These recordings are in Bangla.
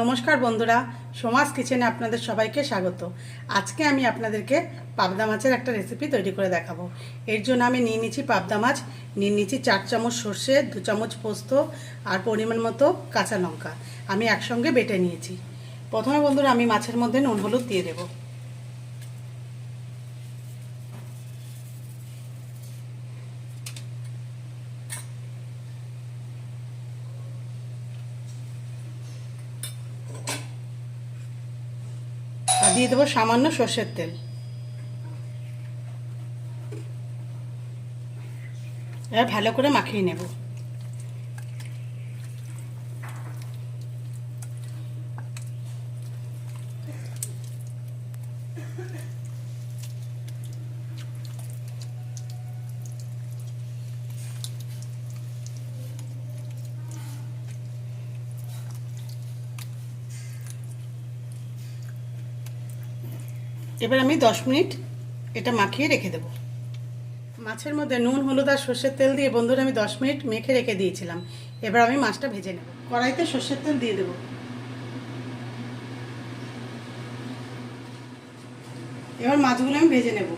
নমস্কার বন্ধুরা, সোমাস কিচেনে আপনাদের সবাইকে স্বাগত। আজকে আমি আপনাদেরকে পাবদা মাছের একটা রেসিপি তৈরি করে দেখাবো। এর জন্য আমি নিয়ে নিচ্ছি পাবদা মাছ, নিয়ে নিচ্ছি 4 চামচ সর্ষে, 2 চামচ পোস্ত আর পরিমাণ মতো কাঁচা লঙ্কা আমি একসঙ্গে বেটে নিয়েছি। প্রথমে বন্ধুরা আমি মাছের মধ্যে নুন হলুদ দিয়ে দেবো। আর দিয়ে দেবো সামান্য সর্ষের তেল। এবার ভালো করে মাখিয়ে নেব। এবার আমি 10 মিনিট এটা মাখিয়ে রেখে দেব। মাছের মধ্যে নুন হলুদ আর সর্ষের তেল দিয়ে বন্ধুরা আমি 10 মিনিট মেখে রেখে দিয়েছিলাম। এবার আমি মাছটা ভেজে নেব। কড়াইতে সর্ষের তেল দিয়ে দেব। এবার মাছগুলো আমি ভেজে নেব।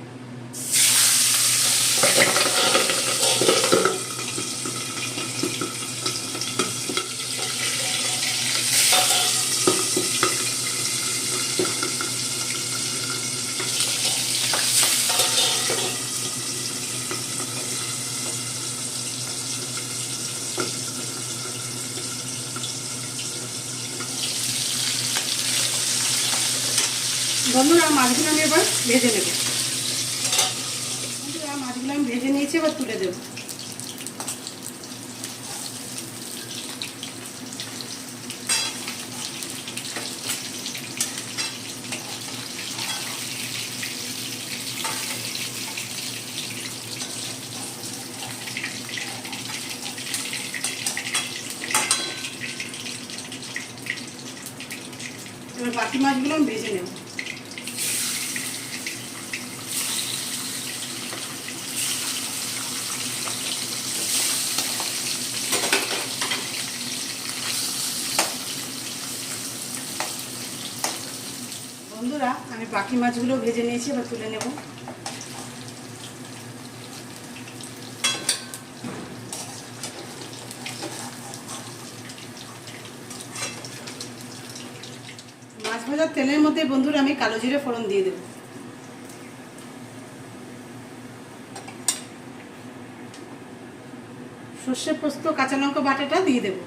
বন্ধুরা মাছগুলো আমি এবার ভেজে নেব। বন্ধুরা মাছগুলো আমি ভেজে নিয়েছি, এবার তুলে দেব। এবার বাকি মাছগুলো আমি ভেজে নেব। বন্ধুরা আমি বাকি মাছগুলো ভেজে নিয়েছি, এবার তুলে নেব। মাছ ভাজার তেলের মধ্যে বন্ধুরা আমি কালো জিরে ফোড়ন দিয়ে দেব। সর্ষে পোস্ত কাঁচা লঙ্কা বাটাটা দিয়ে দেব।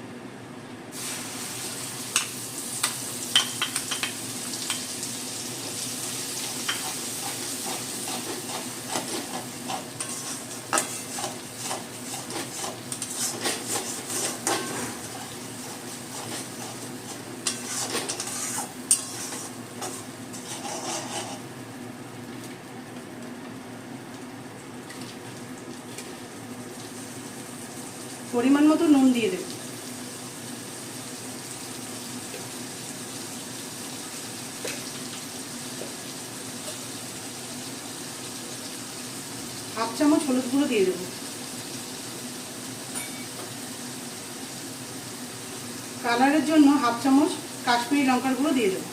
পরিমাণ মতো নুন দিয়ে দেব। হাফ চামচ হলুদ গুঁড়ো দিয়ে দেব। কালারের জন্য হাফ চামচ কাশ্মীরি লঙ্কার গুঁড়ো দিয়ে দেব।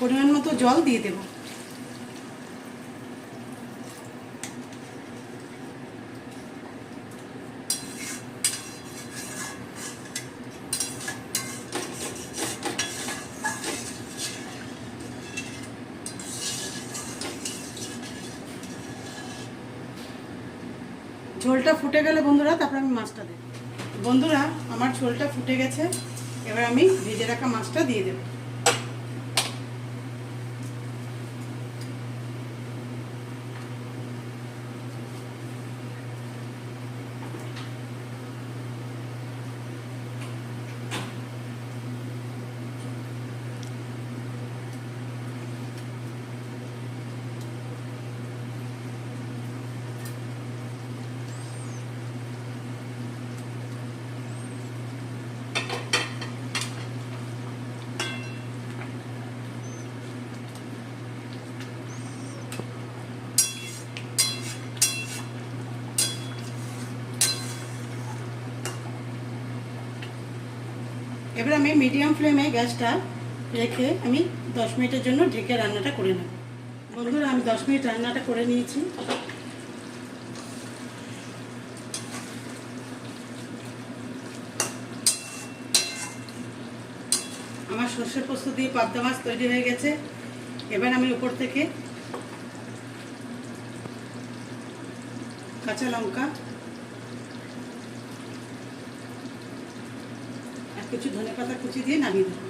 পরিমাণ মতো জল দিয়ে দেব। ঝোলটা ফুটে গেলে বন্ধুরা তারপর আমি মাছটা দেব। বন্ধুরা আমার ঝোলটা ফুটে গেছে, এবার আমি ভেজে রাখা মাছটা দিয়ে দেব। এবার আমি মিডিয়াম ফ্লেমে গ্যাসটা রেখে আমি 10 মিনিটের জন্য ঢেকে রান্নাটা করে নেব। বন্ধুরা, আমি 10 মিনিট রান্নাটা করে নিয়েছি। আমার সর্ষে পোস্ত দিয়ে পাবদা মাছ তৈরি হয়ে গেছে। এবার আমি উপর থেকে কাঁচা লঙ্কা আর কিছু ধনেপাতা কুচি দিয়ে নামিয়ে দেবো।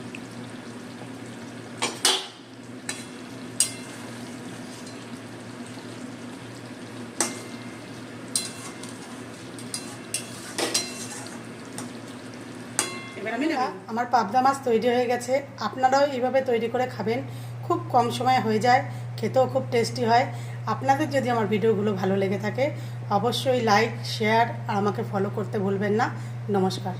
এবার আমি আমার পাবদা মাছ তৈরি হয়ে গেছে। আপনারাও এইভাবে তৈরি করে খাবেন, খুব কম সময়ে হয়ে যায়, খেতেও খুব টেস্টি হয়। আপনাদের যদি আমার ভিডিওগুলো ভালো লেগে থাকে অবশ্যই লাইক, শেয়ার আর আমাকে ফলো করতে ভুলবেন না। নমস্কার।